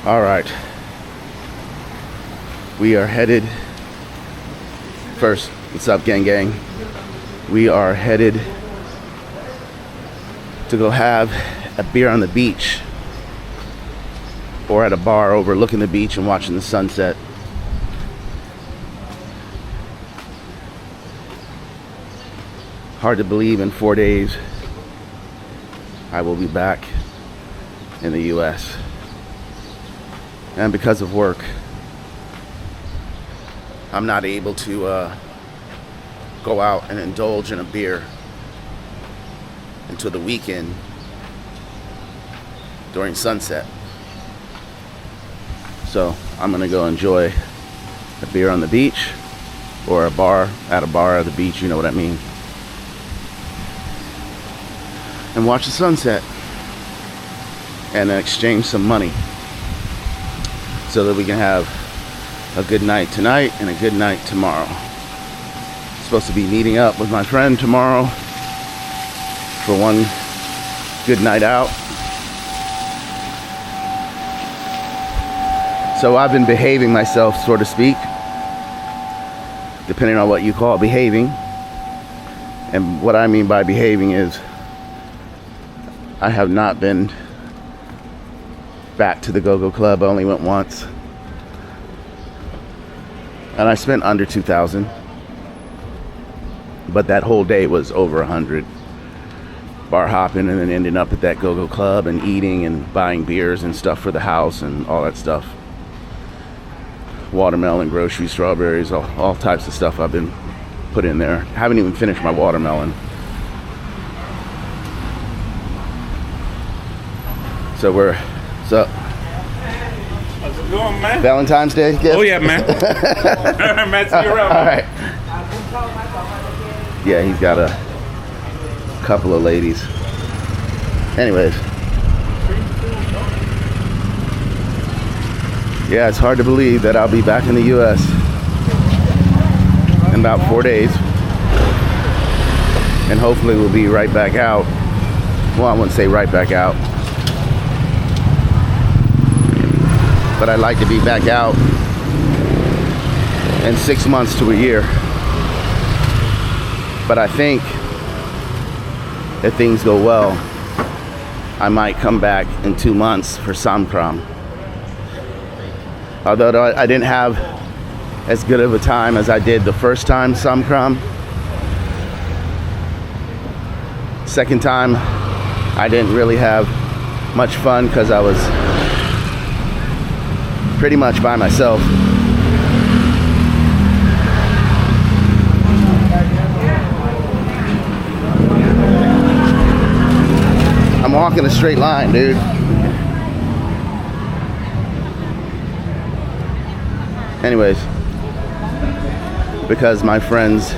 All right. We are headed. First, what's up, gang? We are headed to go have a beer on the beach or at a bar overlooking the beach and watching the sunset. Hard to believe in 4 days I will be back in the US. And because of work, I'm not able to go out and indulge in a beer until the weekend during sunset. So I'm gonna go enjoy a beer on the beach or a bar at the beach, you know what I mean, and watch the sunset and then exchange some money so that we can have a good night tonight and a good night tomorrow. Supposed to be meeting up with my friend tomorrow for one good night out. So I've been behaving myself, so to speak, depending on what you call behaving. And what I mean by behaving is I have not been back to the Go-Go Club. I only went once. And I spent under 2,000. But that whole day was over 100. Bar hopping and then ending up at that Go-Go Club and eating and buying beers and stuff for the house and all that stuff. Watermelon, groceries, strawberries, all types of stuff I've been put in there. Haven't even finished my watermelon. So what's up? How's it going, man? Valentine's Day gift? Oh, yeah, man. Man, see you around. All right. Yeah, he's got a couple of ladies. Anyways. Yeah, it's hard to believe that I'll be back in the U.S. in about 4 days. And hopefully we'll be right back out. Well, I wouldn't say right back out. But I'd like to be back out in 6 months to a year. But I think if things go well, I might come back in 2 months for Samkram. Although I didn't have as good of a time as I did the first time Samkram. Second time, I didn't really have much fun because I was pretty much by myself. I'm walking a straight line, dude. Anyways, because my friend's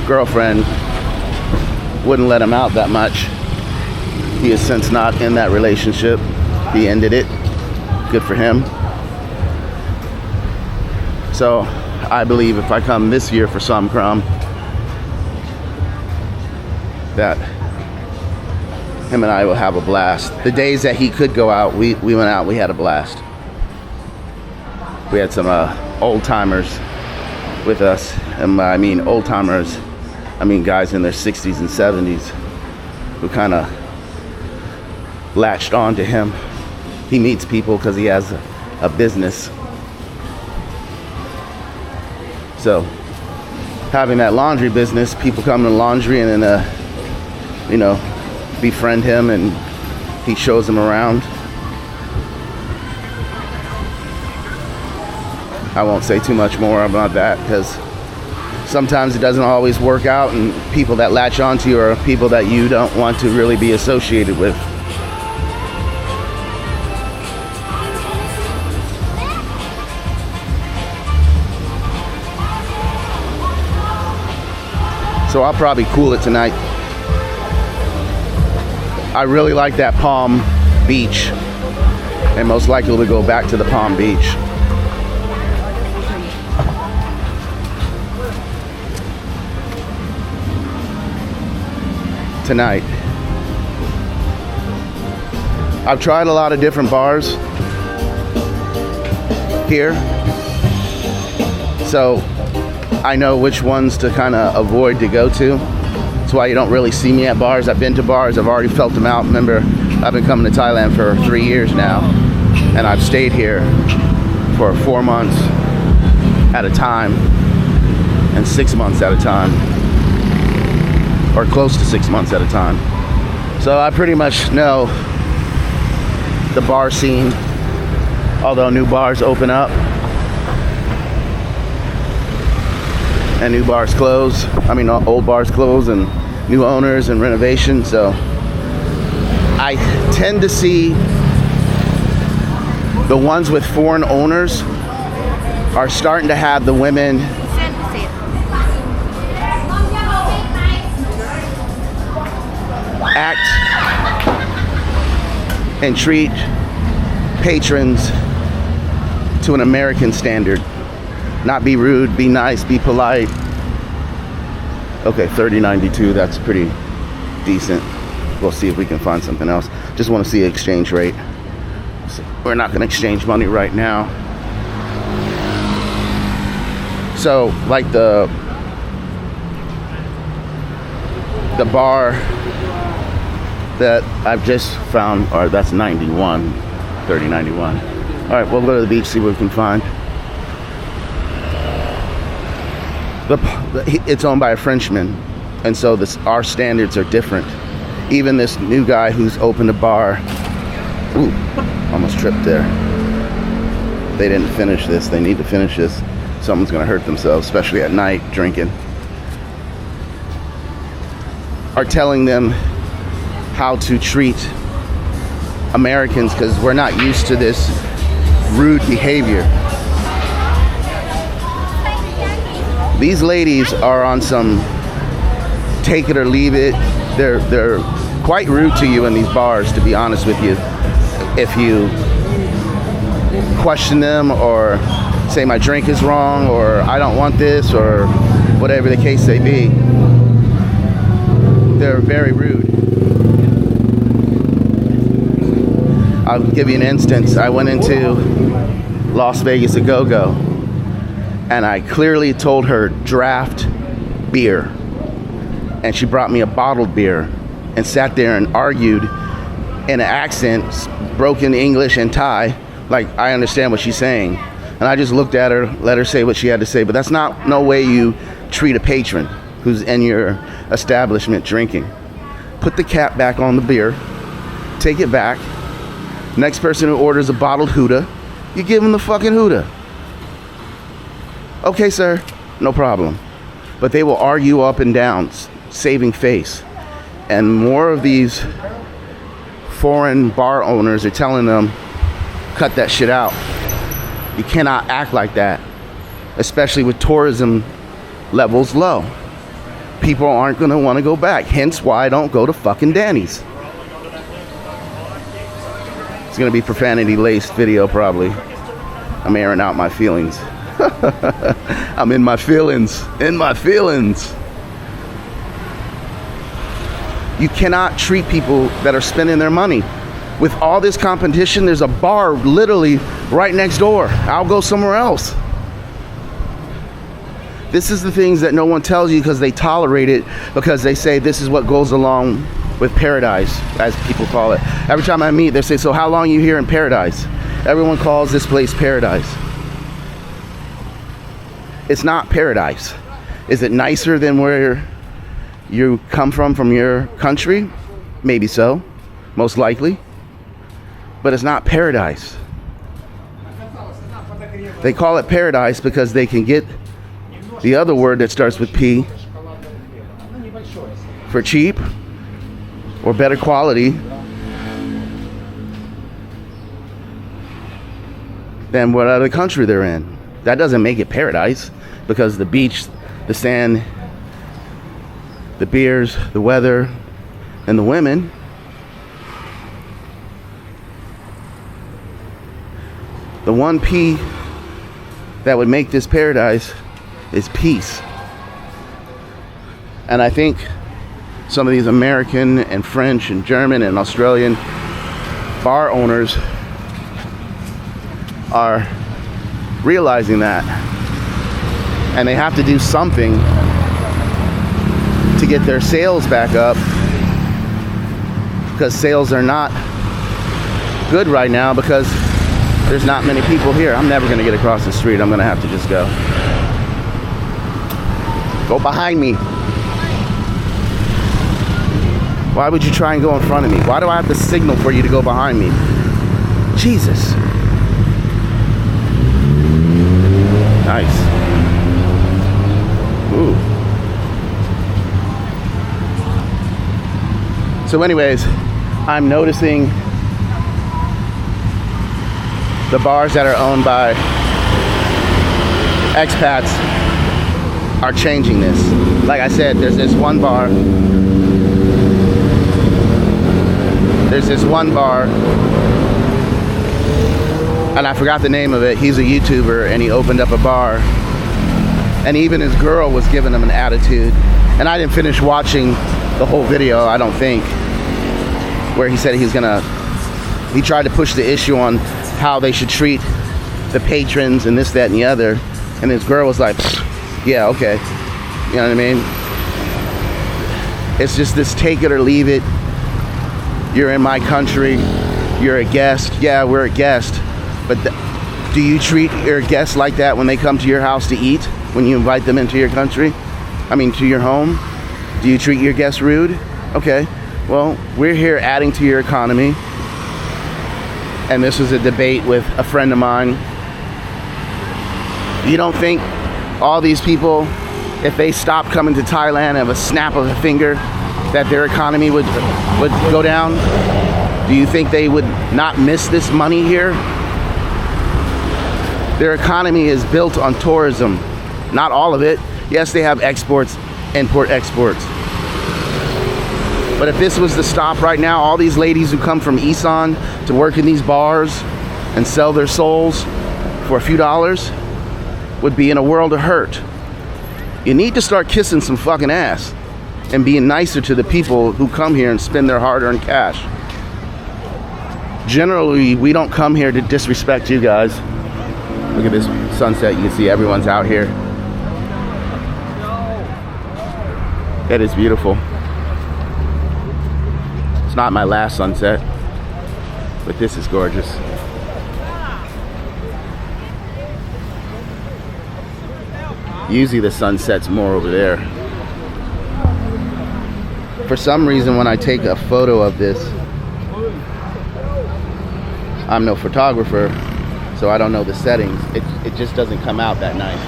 girlfriend wouldn't let him out that much. He is since not in that relationship. He ended it. Good for him. So I believe if I come this year for Samkram, that him and I will have a blast. The days that he could go out, we went out, we had a blast. We had some old timers with us. And I mean old timers, I mean guys in their 60s and 70s who kind of latched on to him. He meets people because he has a business. So having that laundry business, people come to the laundry and then befriend him and he shows them around. I won't say too much more about that because sometimes it doesn't always work out, and people that latch onto you are people that you don't want to really be associated with. So I'll probably cool it tonight. I really like that Palm Beach, and most likely we'll go back to the Palm Beach. Tonight. I've tried a lot of different bars here, so I know which ones to kind of avoid to go to. That's why you don't really see me at bars. I've been to bars, I've already felt them out. Remember, I've been coming to Thailand for 3 years now, and I've stayed here for 4 months at a time and 6 months at a time, or close to 6 months at a time. So I pretty much know the bar scene, although new bars open up and new bars close. I mean, old bars close and new owners and renovation. So I tend to see the ones with foreign owners are starting to have the women act and treat patrons to an American standard. Not be rude, be nice, be polite. Okay, 30.92, that's pretty decent. We'll see if we can find something else. Just want to see exchange rate. So we're not going to exchange money right now. So, like the bar that I've just found, or that's 91, 30.91. All right, we'll go to the beach, see what we can find. It's owned by a Frenchman, and so our standards are different. Even this new guy who's opened a bar, ooh, almost tripped there. They didn't finish this. They need to finish this. Someone's gonna hurt themselves, especially at night drinking. Are telling them how to treat Americans because we're not used to this rude behavior. These ladies are on some take it or leave it. They're quite rude to you in these bars, to be honest with you. If you question them or say my drink is wrong or I don't want this or whatever the case may be, they're very rude. I'll give you an instance. I went into Las Vegas a go-go and I clearly told her draft beer, and she brought me a bottled beer and sat there and argued in an accent, broken English and Thai, like I understand what she's saying. And I just looked at her, let her say what she had to say, but that's not no way you treat a patron who's in your establishment drinking. Put the cap back on the beer, take it back. Next person who orders a bottled Huda, you give them the fucking Huda. Okay, sir, no problem. But they will argue up and down, saving face. And more of these foreign bar owners are telling them, cut that shit out. You cannot act like that, especially with tourism levels low. People aren't gonna wanna go back, hence why I don't go to fucking Danny's. It's gonna be profanity-laced video probably. I'm airing out my feelings. I'm in my feelings. You cannot treat people that are spending their money. With all this competition, there's a bar literally right next door. I'll go somewhere else. This is the things that no one tells you because they tolerate it, because they say this is what goes along with paradise, as people call it. Every time I meet, they say, so how long are you here in paradise? Everyone calls this place paradise. It's not paradise. Is it nicer than where you come from your country? Maybe so, most likely. But it's not paradise. They call it paradise because they can get the other word that starts with P for cheap or better quality than what other country they're in. That doesn't make it paradise, because the beach, the sand, the beers, the weather, and the women. The one P that would make this paradise is peace. And I think some of these American and French and German and Australian bar owners are realizing that, and they have to do something to get their sales back up, because sales are not good right now because there's not many people here. I'm never gonna get across the street. I'm gonna have to just go behind me. Why would you try and go in front of me? Why do I have to signal for you to go behind me? Jesus. Nice. Ooh. So anyways, I'm noticing the bars that are owned by expats are changing this. Like I said, there's this one bar. And I forgot the name of it. He's a YouTuber and he opened up a bar. And even his girl was giving him an attitude. And I didn't finish watching the whole video, I don't think, where he said he tried to push the issue on how they should treat the patrons and this, that, and the other. And his girl was like, yeah, okay. You know what I mean? It's just this take it or leave it. You're in my country. You're a guest. Yeah, we're a guest. But do you treat your guests like that when they come to your house to eat? When you invite them into your country? I mean, to your home? Do you treat your guests rude? Okay. Well, we're here adding to your economy. And this was a debate with a friend of mine. You don't think all these people, if they stopped coming to Thailand of a snap of a finger, that their economy would go down? Do you think they would not miss this money here? Their economy is built on tourism. Not all of it. Yes, they have exports, import, exports. But if this was to stop right now, all these ladies who come from Isan to work in these bars and sell their souls for a few dollars would be in a world of hurt. You need to start kissing some fucking ass and being nicer to the people who come here and spend their hard-earned cash. Generally, we don't come here to disrespect you guys. Look at this sunset. You can see everyone's out here. That is beautiful. It's not my last sunset, but this is gorgeous. Usually the sunset's more over there. For some reason, when I take a photo of this, I'm no photographer, so I don't know the settings. It just doesn't come out that nice.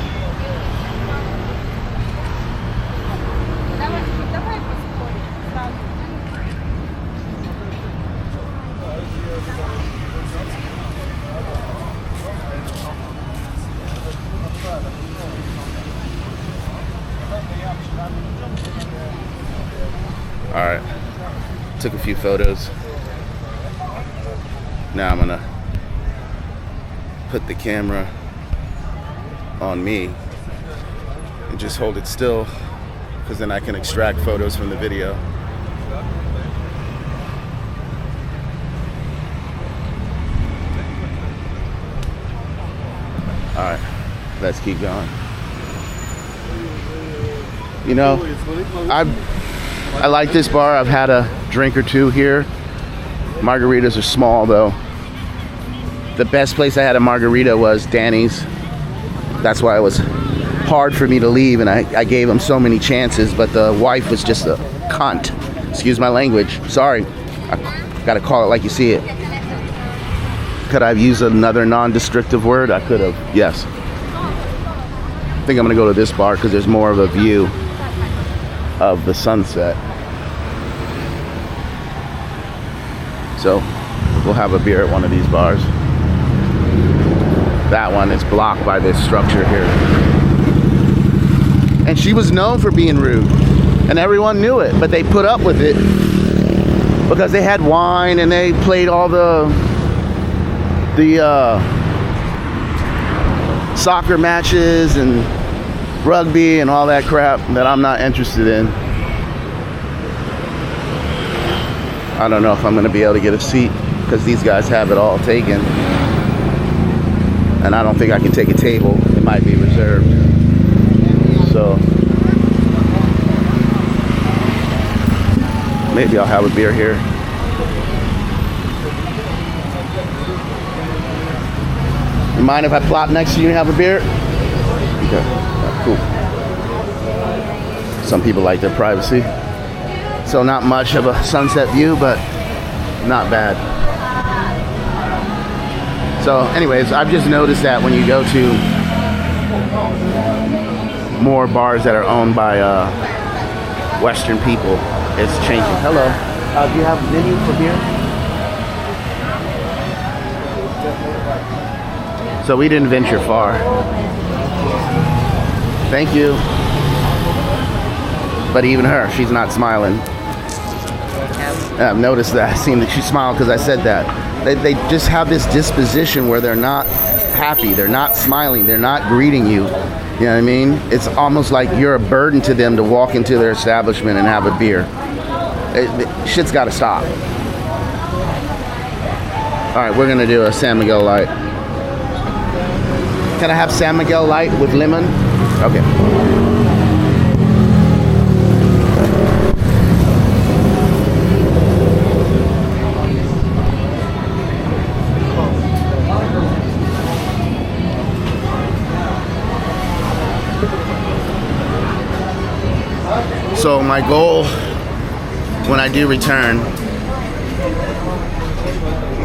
All right, took a few photos. Now I'm gonna put the camera on me and just hold it still, because then I can extract photos from the video. All right, let's keep going. You know, I like this bar. I've had a drink or two here. Margaritas are small though. The best place I had a margarita was Danny's. That's why it was hard for me to leave, and I gave him so many chances, but the wife was just a cunt. Excuse my language. Sorry. I gotta call it like you see it. Could I have used another non-destructive word? I could have, yes. I think I'm gonna go to this bar because there's more of a view of the sunset. So we'll have a beer at one of these bars. That one is blocked by this structure here. And she was known for being rude, and everyone knew it, but they put up with it because they had wine and they played all the soccer matches and rugby and all that crap that I'm not interested in. I don't know if I'm going to be able to get a seat. because these guys have it all taken. And I don't think I can take a table. It might be reserved. So maybe I'll have a beer here. You mind if I plop next to you and have a beer? Okay, cool. Some people like their privacy. So not much of a sunset view, but not bad. So anyways, I've just noticed that when you go to more bars that are owned by Western people, it's changing. Hello. Do you have a menu for beer? So we didn't venture far. Thank you. But even her, she's not smiling. I've noticed that. I seen that she smiled because I said that. They just have this disposition where they're not happy. They're not smiling. They're not greeting you. You know what I mean? It's almost like you're a burden to them to walk into their establishment and have a beer. Shit's got to stop. All right, we're going to do a San Miguel Light. Can I have San Miguel Light with lemon? Okay. So my goal when I do return,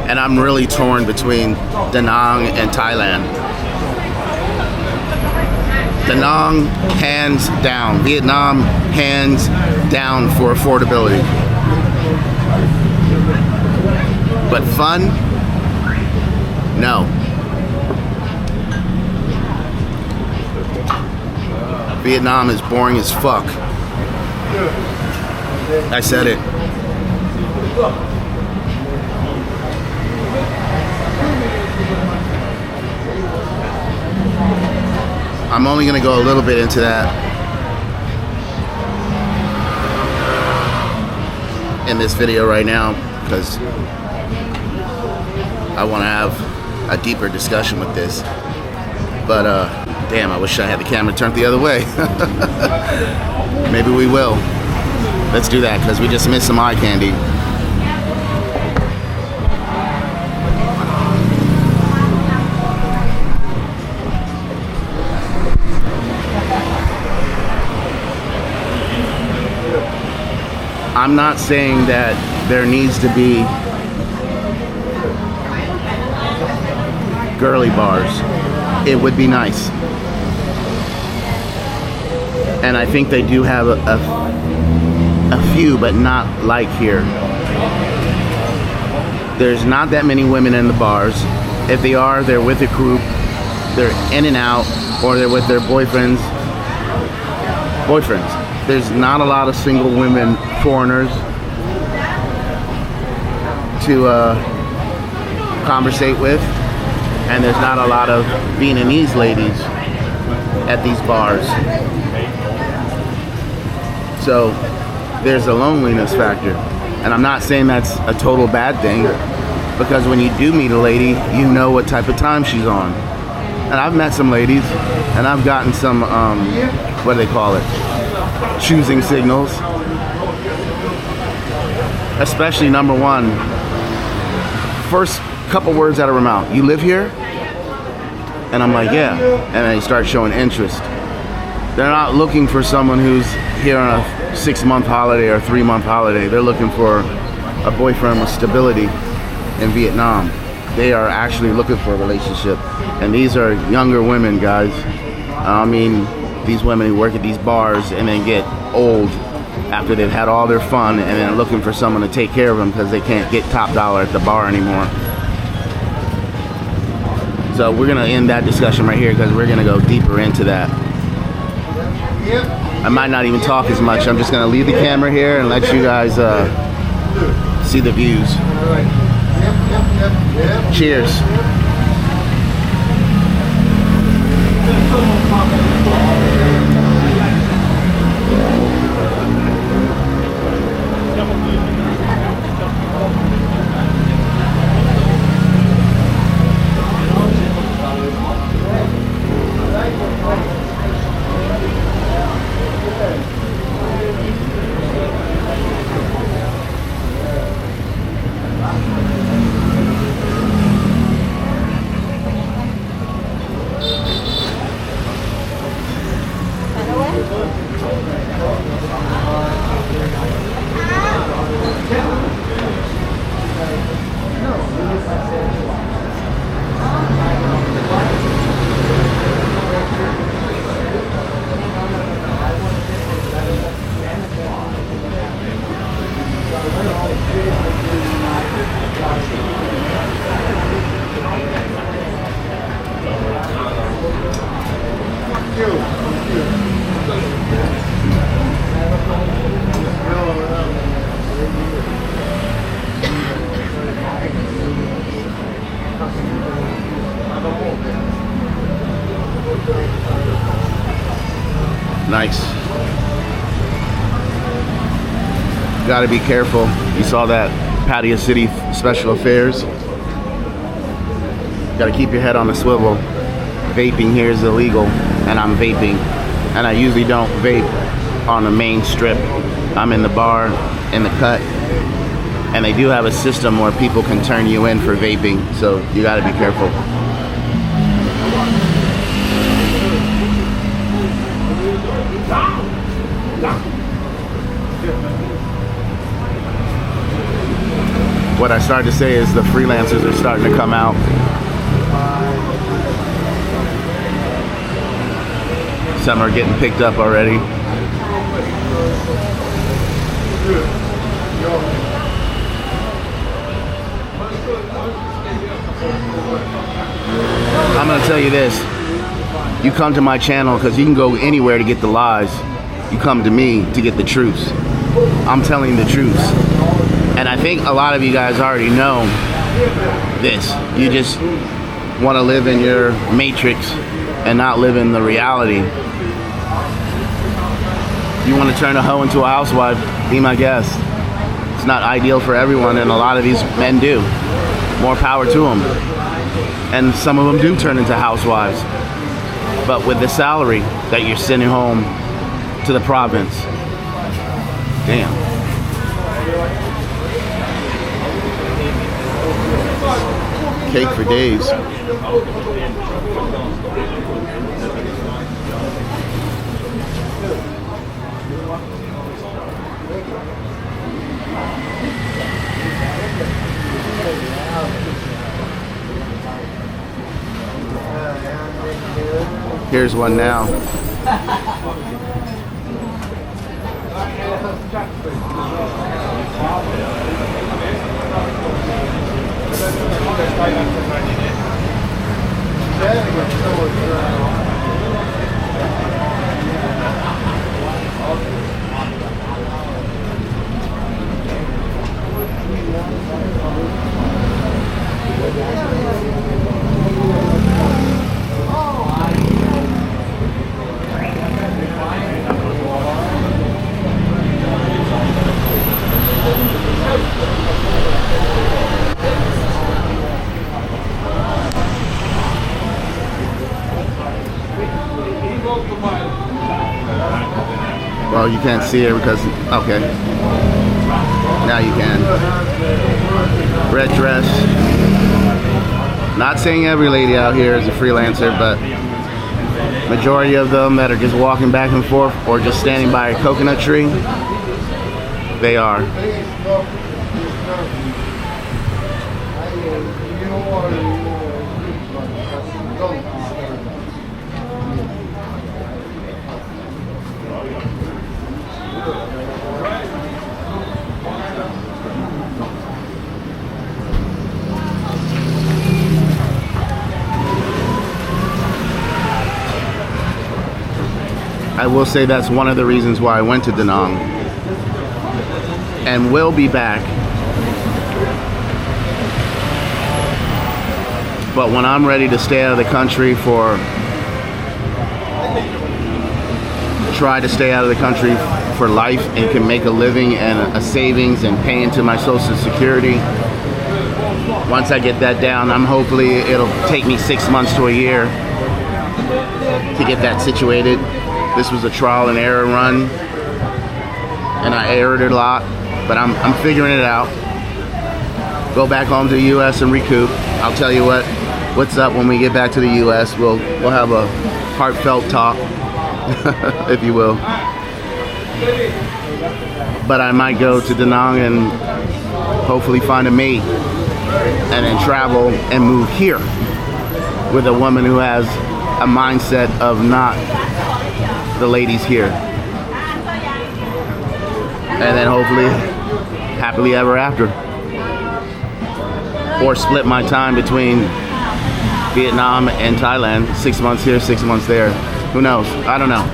and I'm really torn between Da Nang and Thailand. Da Nang, hands down. Vietnam, hands down for affordability. But fun? No. Vietnam is boring as fuck. I said it. I'm only going to go a little bit into that in this video right now because I want to have a deeper discussion with this. But damn, I wish I had the camera turned the other way. Maybe we will. Let's do that because we just missed some eye candy. I'm not saying that there needs to be girly bars. It would be nice. And I think they do have a few, but not like here. There's not that many women in the bars. If they are, they're with a group. They're in and out, or they're with their boyfriends. There's not a lot of single women foreigners to conversate with, and there's not a lot of Vietnamese ladies at these bars. So there's a loneliness factor, and I'm not saying that's a total bad thing, because when you do meet a lady, you know what type of time she's on. And I've met some ladies, and I've gotten some what do they call it, choosing signals. Especially number one, first couple words out of her mouth, you live here? And I'm like, yeah. And they start showing interest. They're not looking for someone who's here on a 6-month holiday or 3-month holiday. They're looking for a boyfriend with stability in Vietnam. They are actually looking for a relationship. And these are younger women, guys. I mean, these women who work at these bars and then get old after they've had all their fun and then looking for someone to take care of them because they can't get top dollar at the bar anymore. So we're gonna end that discussion right here because we're gonna go deeper into that. I might not even talk as much. I'm just gonna leave the camera here and let you guys see the views. Cheers. Nice. Got to be careful. You saw that Pattaya City Special Affairs. Got to keep your head on the swivel. Vaping here is illegal, and I'm vaping. And I usually don't vape on the main strip. I'm in the bar, in the cut, and they do have a system where people can turn you in for vaping, so you got to be careful. What I started to say is the freelancers are starting to come out. Some are getting picked up already. I'm gonna tell you this. You come to my channel because you can go anywhere to get the lies. You come to me to get the truths. I'm telling the truths. And I think a lot of you guys already know this. You just want to live in your matrix and not live in the reality. You want to turn a hoe into a housewife, be my guest. It's not ideal for everyone, and a lot of these men do. More power to them. And some of them do turn into housewives. But with the salary that you're sending home to the province. Damn. Cake for days. Here's one now. Well, you can't see her because, okay. Now you can. Red dress. Not saying every lady out here is a freelancer, but majority of them that are just walking back and forth or just standing by a coconut tree, they are. I will say that's one of the reasons why I went to Da Nang and will be back. But when I'm ready to stay out of the country try to stay out of the country for life and can make a living and a savings and pay into my Social Security. Once I get that down, hopefully it'll take me 6 months to a year to get that situated. This was a trial and error run, and I erred a lot, but I'm figuring it out. Go back home to the U.S. and recoup. I'll tell you what's up when we get back to the U.S. We'll have a heartfelt talk, if you will. But I might go to Da Nang and hopefully find a mate, and then travel and move here with a woman who has a mindset of not the ladies here, and then hopefully happily ever after, or split my time between Vietnam and Thailand, 6 months here, 6 months there. Who knows? I don't know.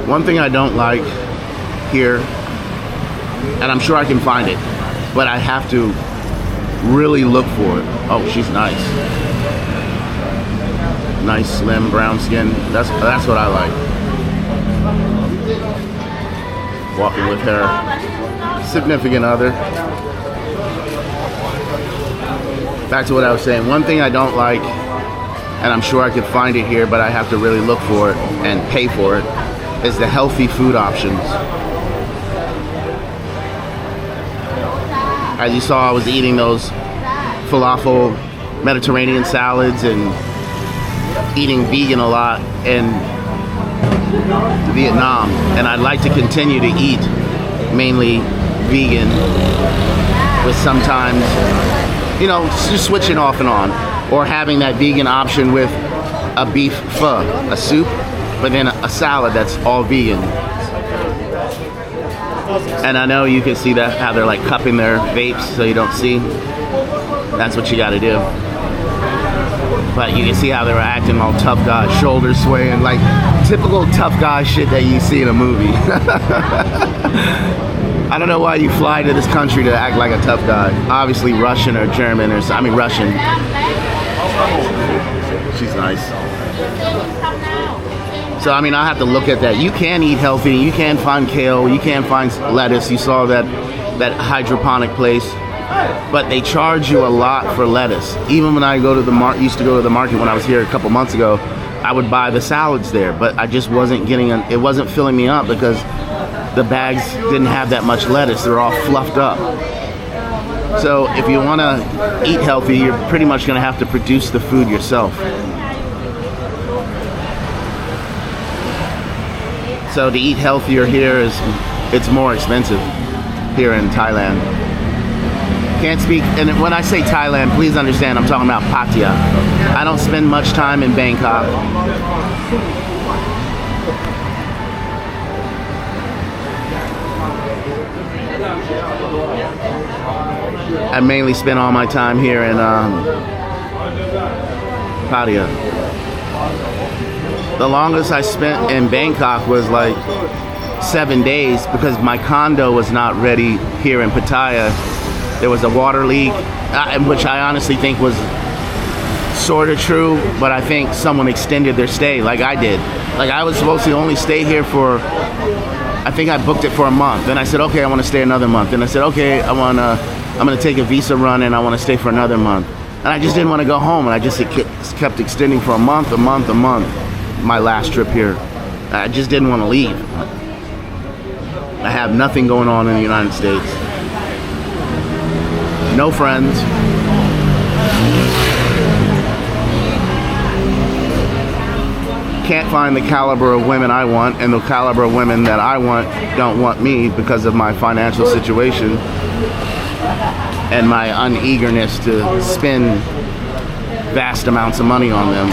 One thing I don't like here, and I'm sure I can find it, but I have to really look for it. Oh, she's nice. Nice, slim, brown skin. That's what I like. Walking with her significant other. Back to what I was saying. One thing I don't like, and I'm sure I could find it here, but I have to really look for it and pay for it, is the healthy food options. As you saw, I was eating those falafel Mediterranean salads and eating vegan a lot in Vietnam, and I'd like to continue to eat mainly vegan with sometimes, you know, just switching off and on, or having that vegan option with a beef pho, a soup, but then a salad that's all vegan. And I know you can see that how they're like cupping their vapes so you don't see. That's what you got to do. But you can see how they were acting all tough guys, shoulders swaying, like typical tough guy shit that you see in a movie. I don't know why you fly to this country to act like a tough guy. Obviously Russian or German or Russian. She's nice. So I have to look at that. You can eat healthy. You can find kale. You can find lettuce. You saw that hydroponic place. But they charge you a lot for lettuce. Even when I used to go to the market when I was here a couple months ago, I would buy the salads there, but I just wasn't it wasn't filling me up because the bags didn't have that much lettuce. They're all fluffed up. So if you want to eat healthy, you're pretty much going to have to produce the food yourself. So to eat healthier here it's more expensive here in Thailand. Can't speak, and when I say Thailand, please understand I'm talking about Pattaya. I don't spend much time in Bangkok. I mainly spend all my time here in Pattaya. The longest I spent in Bangkok was like 7 days because my condo was not ready here in Pattaya. There was a water leak, which I honestly think was sort of true, but I think someone extended their stay like I did. Like I was supposed to only stay here for, I think I booked it for a month. Then I said, okay, I want to stay another month. Then I said, okay, I'm going to take a visa run and I want to stay for another month. And I just didn't want to go home, and I just kept extending for a month. My last trip here. I just didn't want to leave. I have nothing going on in the United States. No friends. Can't find the caliber of women I want, and the caliber of women that I want don't want me because of my financial situation and my uneagerness to spend vast amounts of money on them.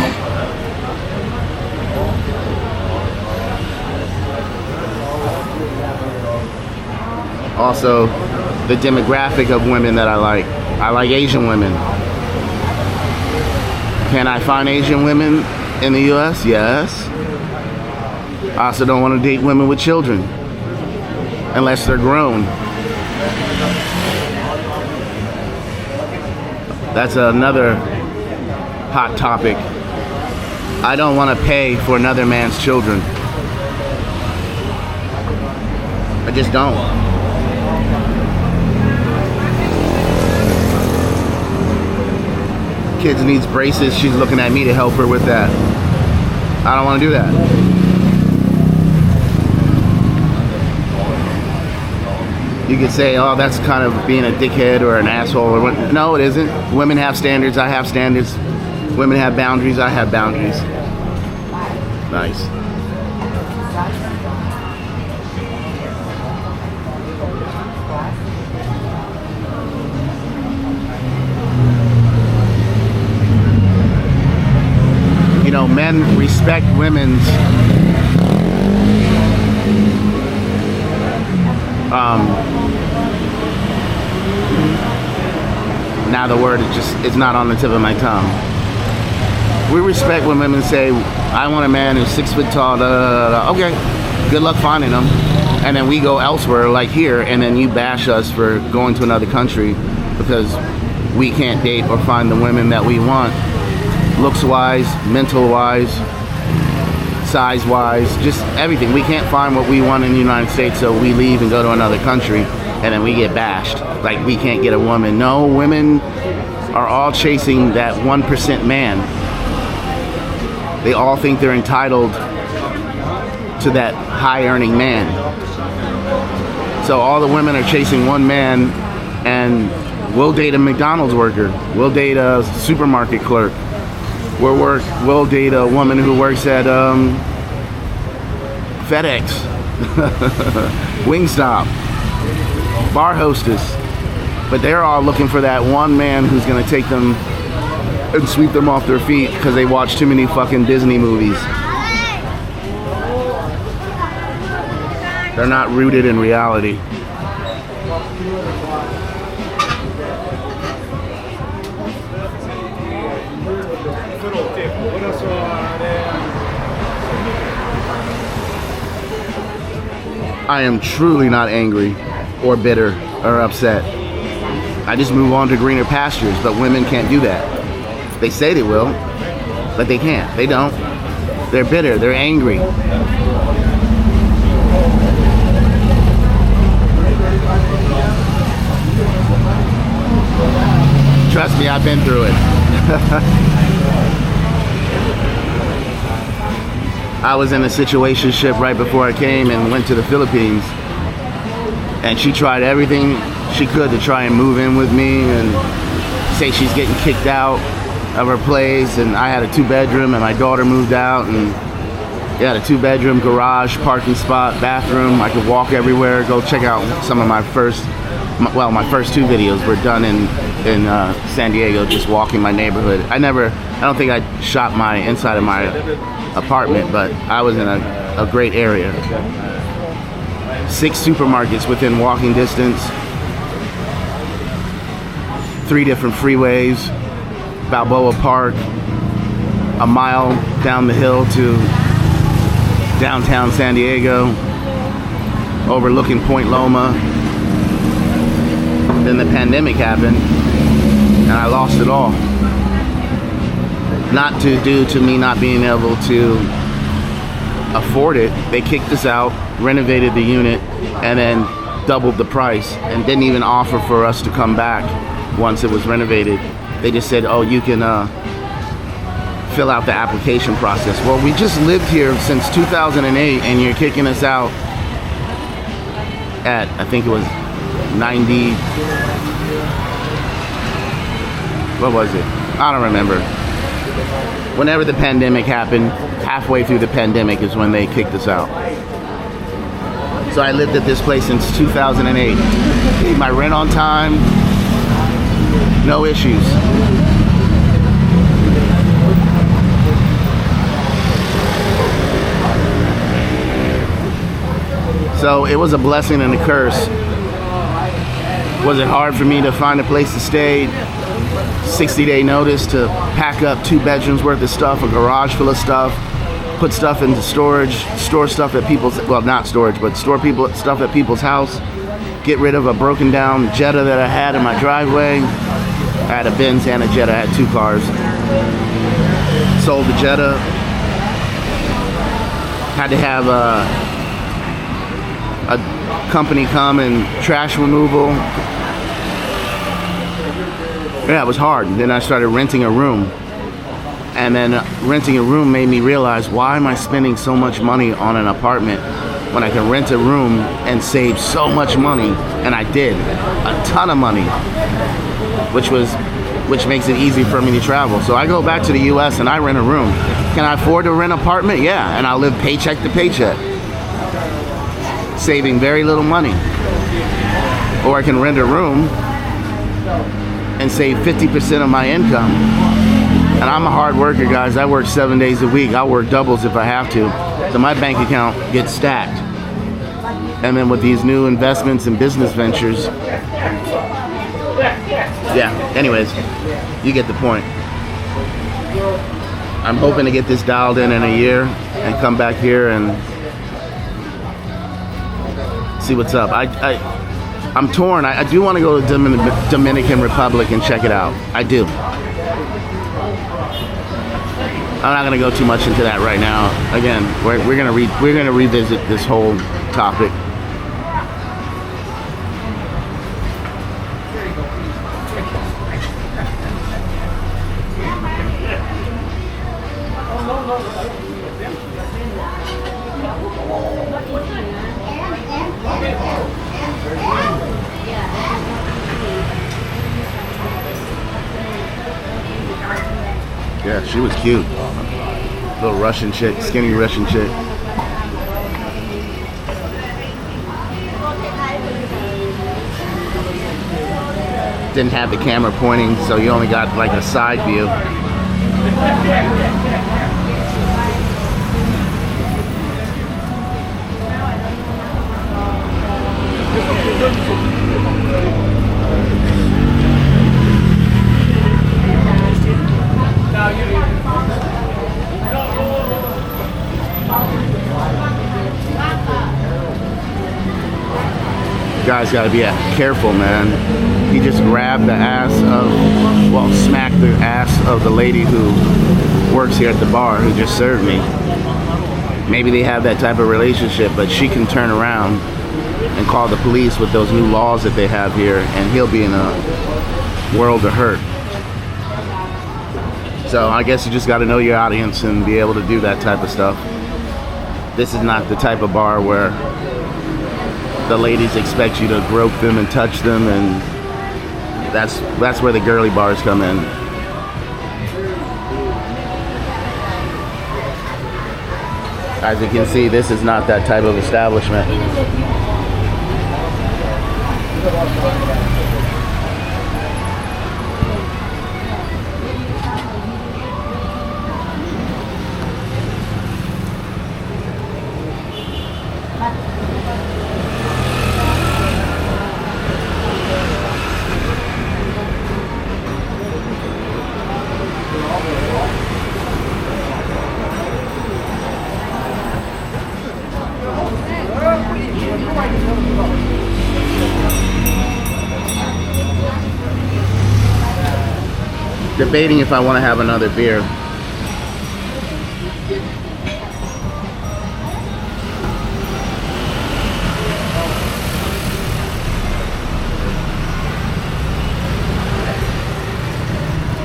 Also, the demographic of women that I like. I like Asian women. Can I find Asian women in the US? Yes. I also don't want to date women with children unless they're grown. That's another hot topic. I don't want to pay for another man's children. I just don't. Kids needs braces. She's looking at me to help her with that. I don't want to do that. You could say, oh, that's kind of being a dickhead or an asshole or what. No, it isn't. Women have standards. I have standards. Women have boundaries. I have boundaries. Nice. Men respect women's now the word it's not on the tip of my tongue. We respect when women say, I want a man who's 6 foot tall, da, da, da, da. Okay, good luck finding them. And then we go elsewhere, like here, and then you bash us for going to another country because we can't date or find the women that we want, looks-wise, mental-wise, size-wise, just everything. We can't find what we want in the United States, so we leave and go to another country, and then we get bashed. Like, we can't get a woman. No, women are all chasing that 1% man. They all think they're entitled to that high-earning man. So all the women are chasing one man, and we'll date a McDonald's worker. We'll date a supermarket clerk. We'll date a woman who works at FedEx, Wingstop, bar hostess. But they're all looking for that one man who's gonna take them and sweep them off their feet because they watch too many fucking Disney movies. They're not rooted in reality. I am truly not angry or bitter or upset. I just move on to greener pastures, but women can't do that. They say they will, but they can't. They don't. They're bitter. They're angry. Trust me, I've been through it. I was in a situationship right before I came and went to the Philippines, and she tried everything she could to try and move in with me and say she's getting kicked out of her place. And I had a 2-bedroom, and my daughter moved out, and we had a 2-bedroom, garage, parking spot, bathroom. I could walk everywhere. Go check out some of my first 2 videos were done in San Diego, just walking my neighborhood. I don't think I shot my inside of my apartment, but I was in a great area. 6 supermarkets within walking distance, 3 different freeways, Balboa Park, a mile down the hill to downtown San Diego, overlooking Point Loma. Then the pandemic happened, and I lost it all. Not due to me not being able to afford it. They kicked us out, renovated the unit, and then doubled the price, and didn't even offer for us to come back once it was renovated. They just said, oh, you can fill out the application process. Well, we just lived here since 2008, and you're kicking us out at, I think it was 90, what was it? I don't remember. Whenever the pandemic happened, halfway through the pandemic is when they kicked us out. So I lived at this place since 2008. Paid my rent on time, no issues. So it was a blessing and a curse. Was it hard for me to find a place to stay? 60-day notice to pack up 2 bedrooms worth of stuff, a garage full of stuff, put stuff into storage, store stuff at people's, well, not storage, but store stuff at people's house, get rid of a broken down Jetta that I had in my driveway. I had a Benz and a Jetta, I had 2 cars. Sold the Jetta. Had to have a company come and trash removal. Yeah, it was hard. Then I started renting a room. And then renting a room made me realize, why am I spending so much money on an apartment when I can rent a room and save so much money? And I did. A ton of money. Which makes it easy for me to travel. So I go back to the US and I rent a room. Can I afford to rent an apartment? Yeah, and I'll live paycheck to paycheck, saving very little money. Or I can rent a room and save 50% of my income. And I'm a hard worker, guys. I work 7 days a week. I'll work doubles if I have to. So my bank account gets stacked. And then with these new investments and business ventures, yeah, anyways, you get the point. I'm hoping to get this dialed in a year and come back here and See what's up. I'm torn. I do want to go to Dominican Republic and check it out. I do. I'm not gonna go too much into that right now. Again, we're gonna revisit this whole topic. Yeah, she was cute. Little Russian chick, skinny Russian chick. Didn't have the camera pointing, so you only got like a side view. Guys gotta be careful, man. He just grabbed the ass of, well, smacked the ass of the lady who works here at the bar who just served me. Maybe they have that type of relationship, but she can turn around and call the police with those new laws that they have here, and he'll be in a world of hurt. So I guess you just gotta know your audience and be able to do that type of stuff. This is not the type of bar where the ladies expect you to grope them and touch them, and that's where the girly bars come in. As you can see, this is not that type of establishment. Debating if I want to have another beer.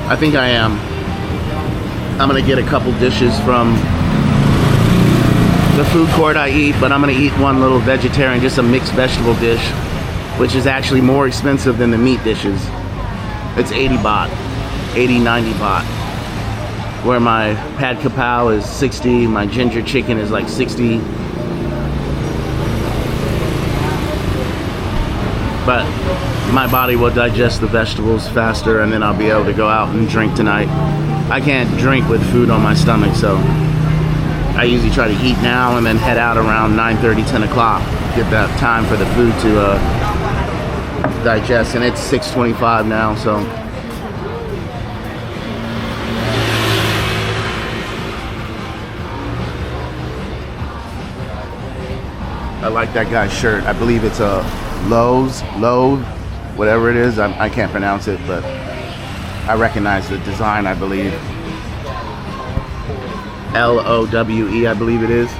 I think I am. I'm gonna get a couple dishes from the food court I eat, but I'm gonna eat one little vegetarian, just a mixed vegetable dish, which is actually more expensive than the meat dishes. It's 80 baht. 80, 90 baht. Where my pad kapow is 60, my ginger chicken is like 60. But my body will digest the vegetables faster, and then I'll be able to go out and drink tonight. I can't drink with food on my stomach, so I usually try to eat now and then head out around 9:30, 10 o'clock. Get that time for the food to digest, and it's 6:25 now, so. I like that guy's shirt. I believe it's a Lowe's, whatever it is. I can't pronounce it, but I recognize the design, I believe. Lowe, I believe it is.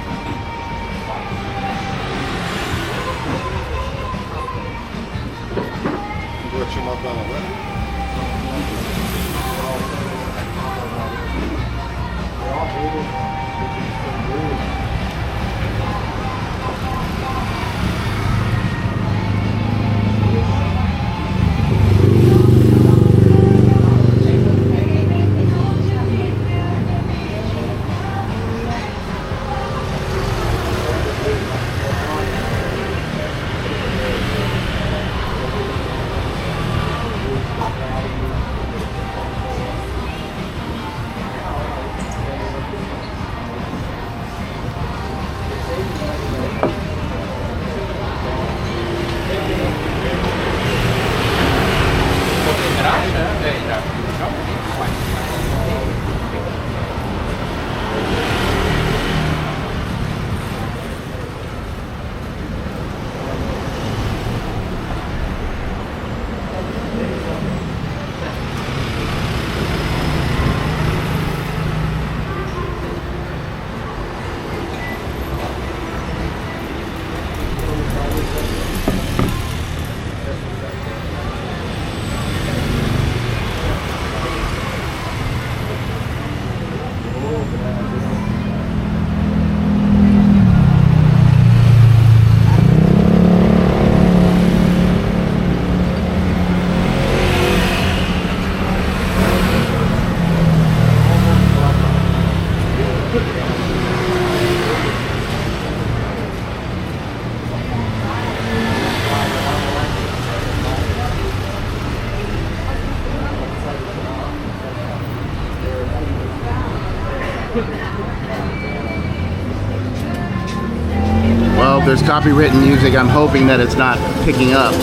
Well, if there's copywritten music, I'm hoping that it's not picking up.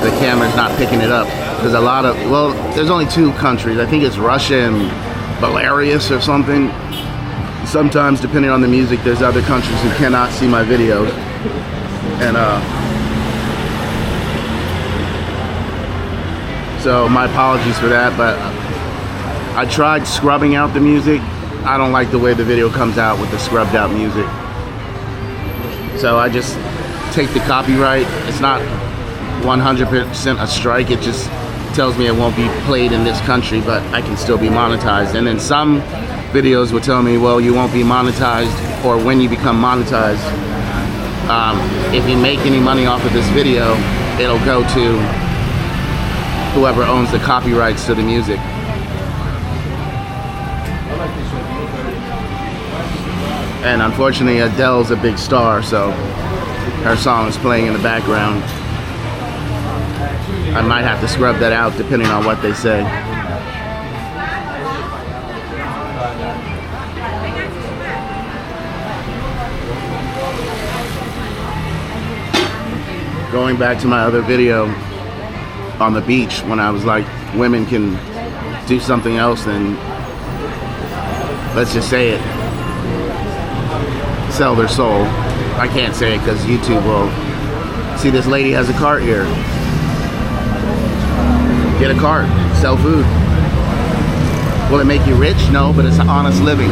The camera's not picking it up. There's a lot of, well, there's only 2 countries. I think it's Russia and Belarus or something. Sometimes, depending on the music, there's other countries who cannot see my videos. And so my apologies for that, but I tried scrubbing out the music. I don't like the way the video comes out with the scrubbed out music. So I just take the copyright. It's not 100% a strike. It just tells me it won't be played in this country, but I can still be monetized. And then some videos will tell me, well, you won't be monetized, or when you become monetized, if you make any money off of this video, it'll go to whoever owns the copyrights to the music. And unfortunately, Adele's a big star, so her song is playing in the background. I might have to scrub that out depending on what they say. Going back to my other video on the beach, when I was like, women can do something else than, let's just say it, sell their soul. I can't say it because YouTube will. See, this lady has a cart here. Get a cart, sell food. Will it make you rich? No, but it's an honest living.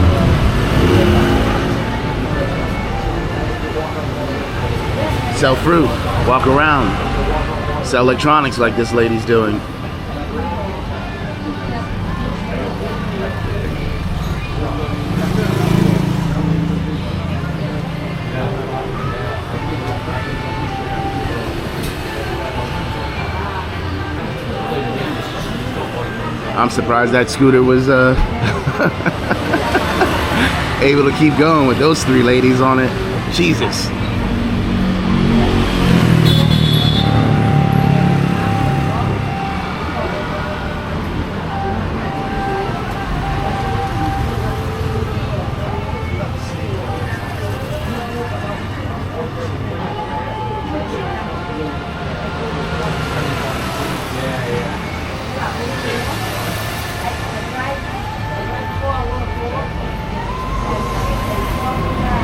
Sell fruit, walk around, sell electronics like this lady's doing. I'm surprised that scooter was able to keep going with those 3 ladies on it. Jesus.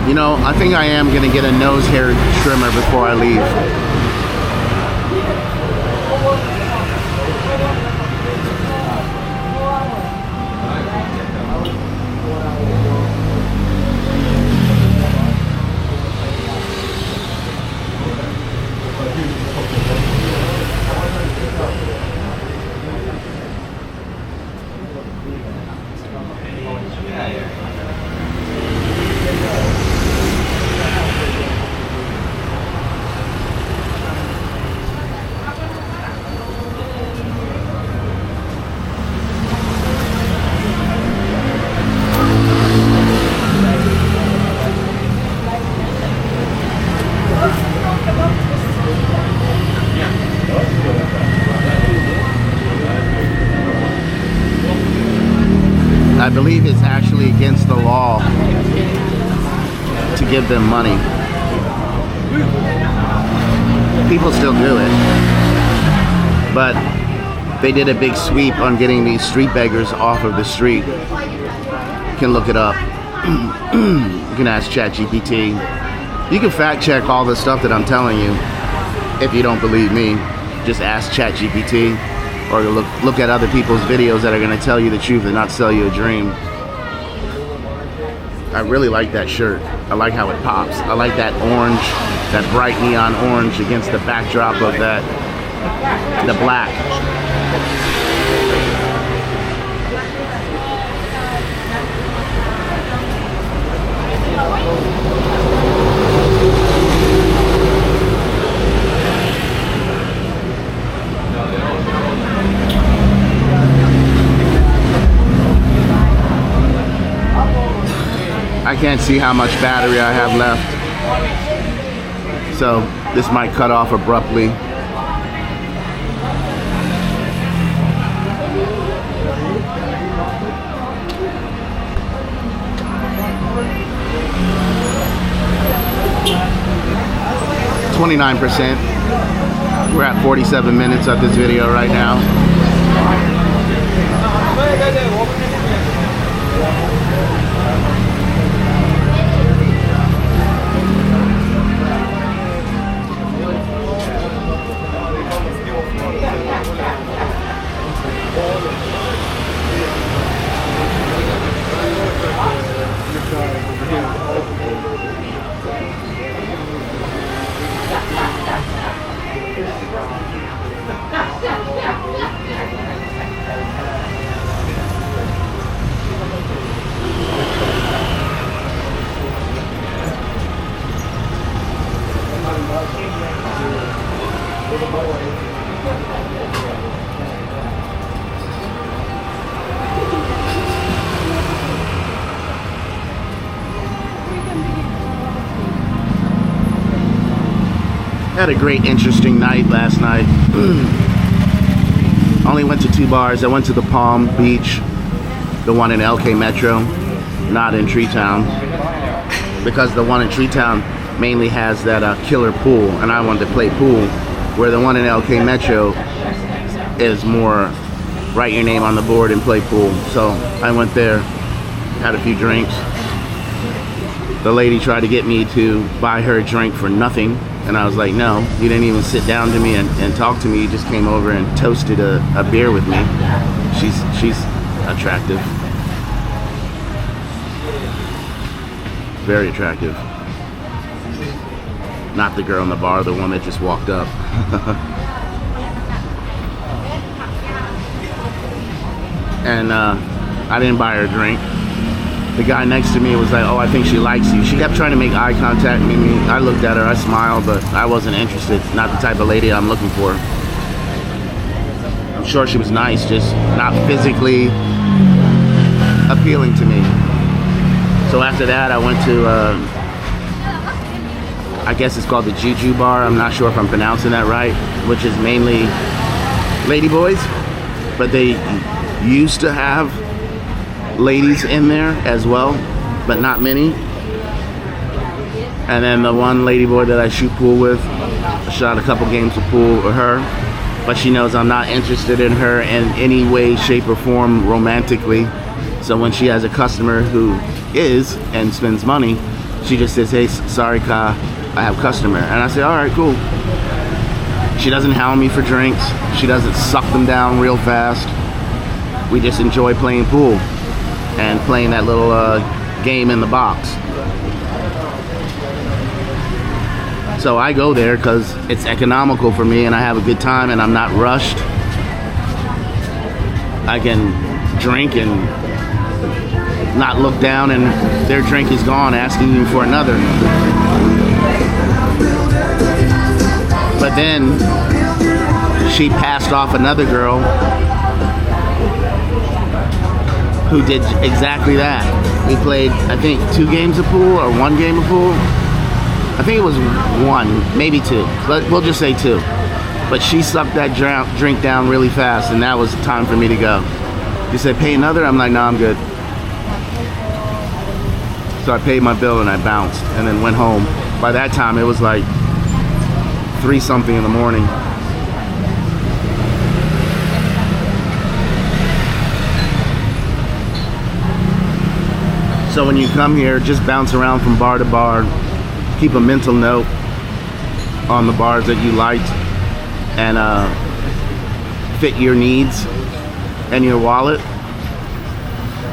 You know, I think I am going to get a nose hair trimmer before I leave. I believe it's actually against the law to give them money. People still do it, but they did a big sweep on getting these street beggars off of the street. You can look it up. You can ask ChatGPT. You can fact check all the stuff that I'm telling you. If you don't believe me, just ask ChatGPT. Or look at other people's videos that are going to tell you the truth and not sell you a dream. I really like that shirt. I like how it pops. I like that orange, that bright neon orange against the backdrop of the black. I can't see how much battery I have left, so this might cut off abruptly. 29%. We're at 47 minutes of this video right now. Had a great, interesting night last night. Only went to 2 bars. I went to the Palm Beach, the one in LK Metro, not in Treetown, because the one in Treetown mainly has that killer pool, and I wanted to play pool, where the one in LK Metro is more write your name on the board and play pool. So I went there, had a few drinks. The lady tried to get me to buy her a drink for nothing, and I was like, no, you didn't even sit down to me and talk to me. You just came over and toasted a beer with me. She's attractive. Very attractive. Not the girl in the bar, the one that just walked up. And I didn't buy her a drink. The guy next to me was like, oh, I think she likes you. She kept trying to make eye contact with me. I looked at her, I smiled, but I wasn't interested. Not the type of lady I'm looking for. I'm sure she was nice, just not physically appealing to me. So after that, I went to, I guess it's called the Juju Bar. I'm not sure if I'm pronouncing that right, which is mainly ladyboys, but they used to have ladies in there as well, but not many. And then the one ladyboy that I shoot pool with, I shot a couple games of pool with her, but she knows I'm not interested in her in any way, shape, or form romantically. So when she has a customer who is and spends money, she just says, hey, sorry, Ka, I have customer. And I say, all right, cool. She doesn't hound me for drinks. She doesn't suck them down real fast. We just enjoy playing pool and playing that little game in the box. So I go there because it's economical for me and I have a good time and I'm not rushed. I can drink and not look down and their drink is gone asking you for another. But then she passed off another girl who did exactly that. We played, I think, 2 games of pool or 1 game of pool. I think it was 1, maybe 2, but we'll just say 2. But she sucked that drink down really fast, and that was time for me to go. She said, pay another? I'm like, no, I'm good. So I paid my bill and I bounced and then went home. By that time, it was like 3 something in the morning. So when you come here, just bounce around from bar to bar, keep a mental note on the bars that you liked and fit your needs and your wallet,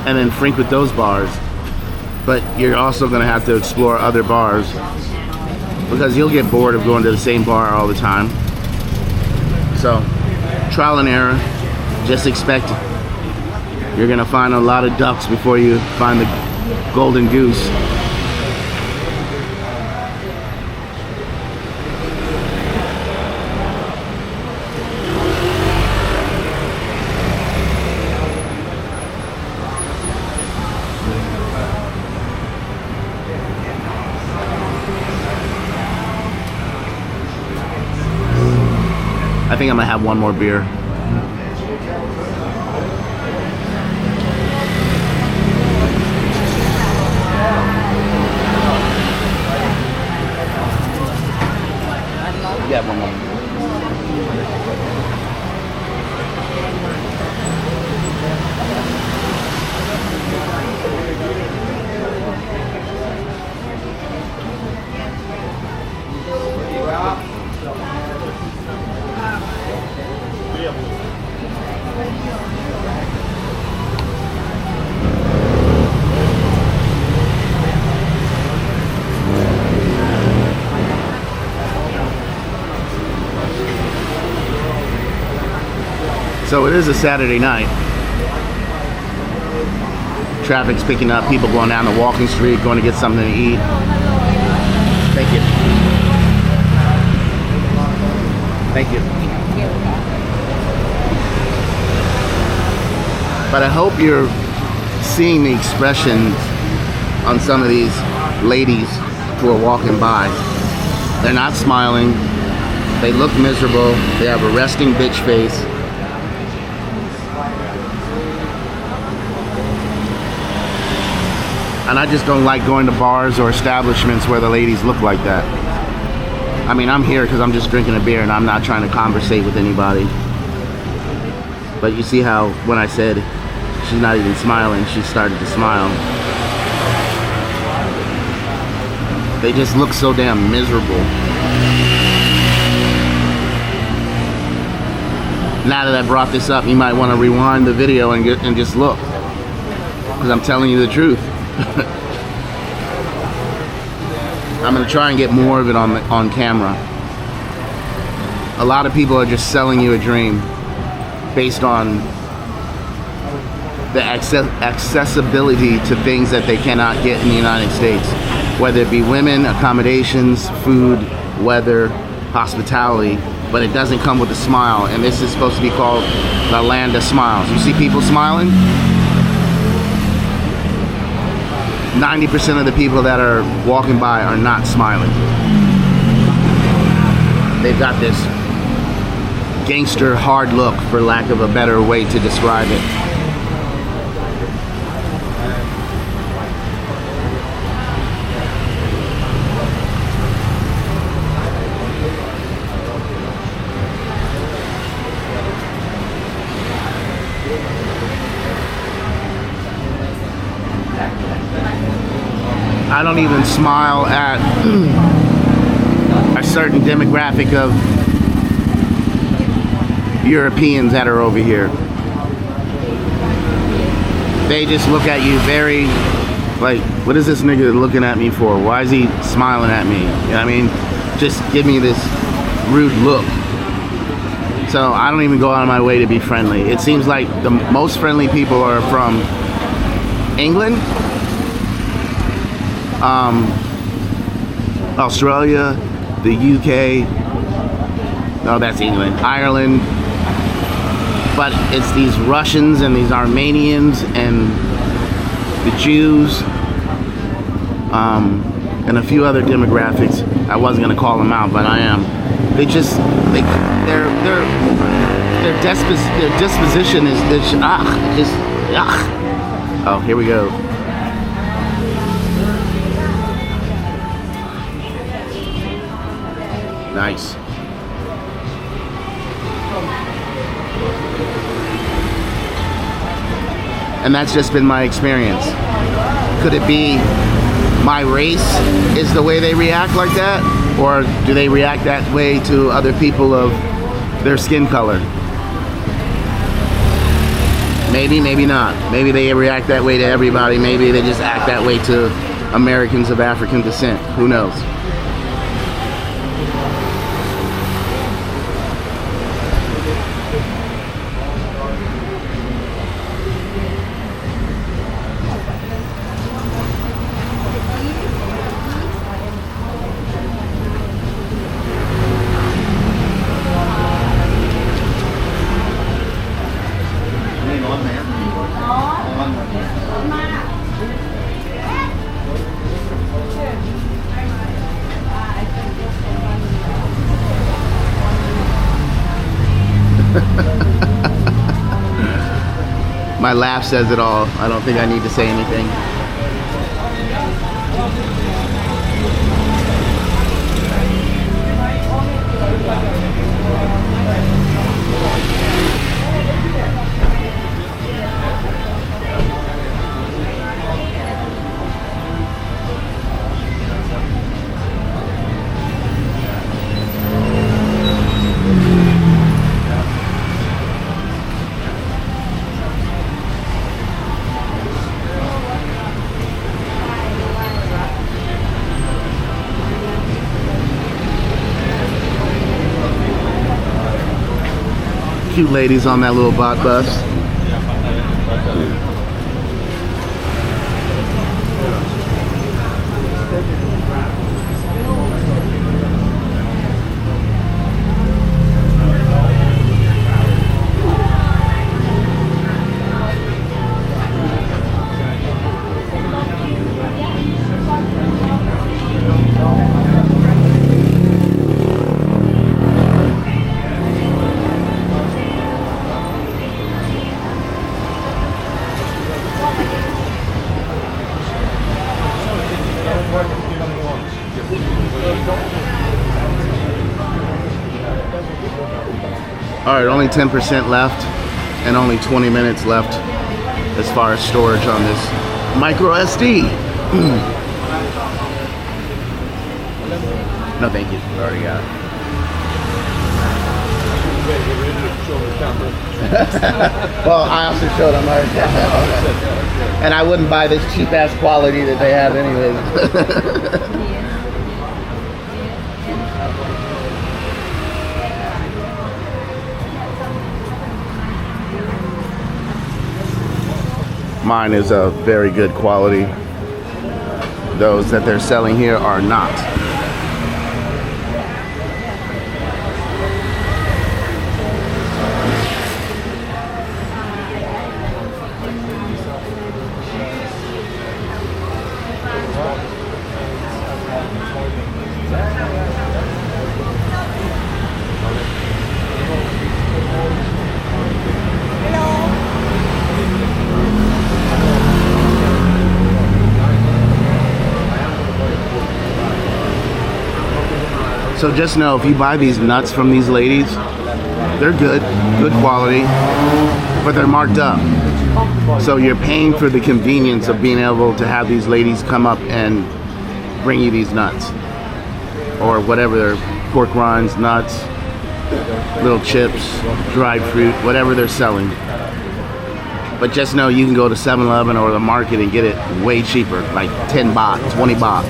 and then frequent those bars. But you're also going to have to explore other bars because you'll get bored of going to the same bar all the time. So trial and error, just expect it. You're going to find a lot of ducks before you find the golden goose. I think I'm gonna have one more beer. So it is a Saturday night. Traffic's picking up, people going down the walking street, going to get something to eat. Thank you. Thank you. But I hope you're seeing the expressions on some of these ladies who are walking by. They're not smiling. They look miserable. They have a resting bitch face. And I just don't like going to bars or establishments where the ladies look like that. I mean, I'm here because I'm just drinking a beer and I'm not trying to conversate with anybody. But you see how when I said she's not even smiling, she started to smile. They just look so damn miserable. Now that I brought this up, you might want to rewind the video and just look. Because I'm telling you the truth. I'm going to try and get more of it on camera. A lot of people are just selling you a dream based on the accessibility to things that they cannot get in the United States. Whether it be women, accommodations, food, weather, hospitality. But it doesn't come with a smile. And this is supposed to be called the land of smiles. You see people smiling? 90% of the people that are walking by are not smiling. They've got this gangster hard look, for lack of a better way to describe it. I don't even smile at a certain demographic of Europeans that are over here. They just look at you very, like, what is this nigga looking at me for? Why is he smiling at me? You know what I mean? Just give me this rude look. So I don't even go out of my way to be friendly. It seems like the most friendly people are from England, Australia, the UK, no, that's England, Ireland, but it's these Russians and these Armenians and the Jews, and a few other demographics. I wasn't gonna call them out, but I am. They just, their disposition is just, oh, here we go. Nice. And that's just been my experience. Could it be my race is the way they react like that? Or do they react that way to other people of their skin color? Maybe, maybe not. Maybe they react that way to everybody. Maybe they just act that way to Americans of African descent. Who knows? My laugh says it all. I don't think I need to say anything. cute ladies on that little bot bus. All right, only 10% left and only 20 minutes left as far as storage on this micro SD. No, thank you. I already got it. Well, I also showed them already. And I wouldn't buy this cheap ass quality that they have anyways. Mine is a very good quality. Those that they're selling here are not. So just know, if you buy these nuts from these ladies, they're good quality, but they're marked up. So you're paying for the convenience of being able to have these ladies come up and bring you these nuts. Or whatever, they're pork rinds, nuts, little chips, dried fruit, whatever they're selling. But just know you can go to 7-Eleven or the market and get it way cheaper, like 10 baht, 20 baht.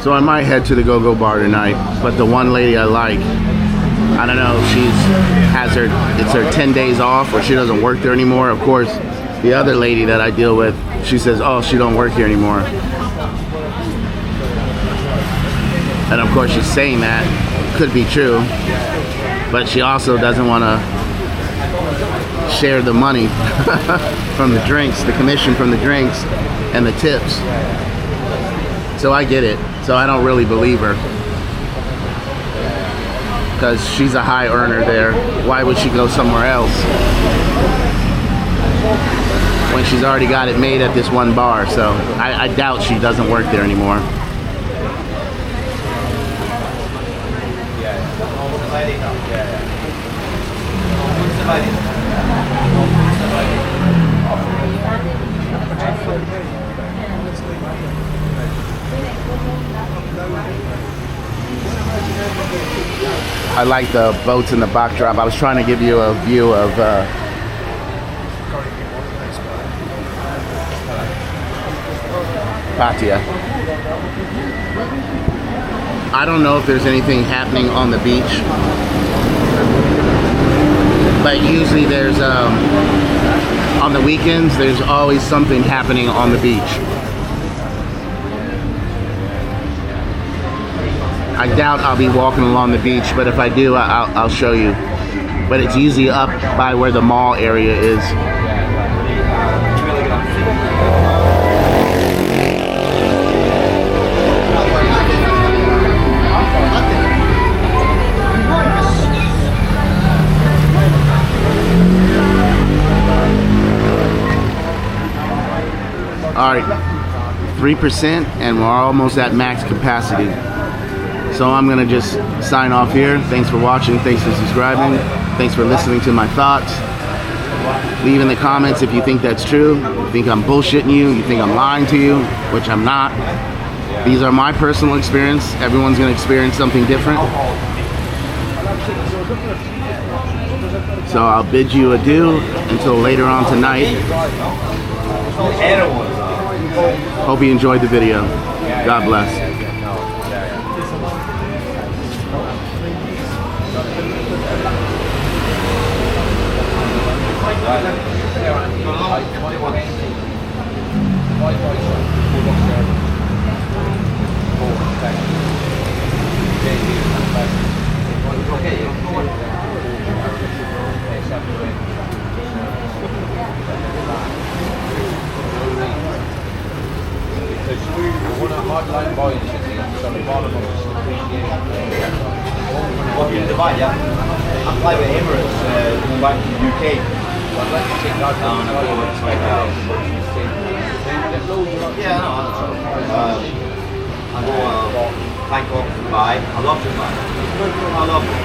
So I might head to the go-go bar tonight, but the one lady I like, I don't know, it's her 10 days off or she doesn't work there anymore. Of course, the other lady that I deal with, she says, oh, she don't work here anymore. And of course she's saying that, could be true, but she also doesn't want to share the money from the drinks, the commission from the drinks and the tips. So I get it. So I don't really believe her, because she's a high earner there. Why would she go somewhere else when she's already got it made at this one bar? So I doubt she doesn't work there anymore. I like the boats in the backdrop. I was trying to give you a view of Pattaya. I don't know if there's anything happening on the beach, but usually there's on the weekends there's always something happening on the beach. I doubt I'll be walking along the beach, but if I do, I'll show you. But it's usually up by where the mall area is. 3% and we're almost at max capacity. So I'm gonna just sign off here. Thanks for watching, thanks for subscribing, thanks for listening to my thoughts. Leave in the comments if you think that's true, you think I'm bullshitting you, you think I'm lying to you, which I'm not. These are my personal experience. Everyone's gonna experience something different. So I'll bid you adieu until later on tonight. Hope you enjoyed the video. God bless. What you divide, yeah? I fly with Emirates going back to the UK. So I'd like to take that down and go back out. Yeah, no, I go Bangkok, Dubai. I love Dubai. I love it.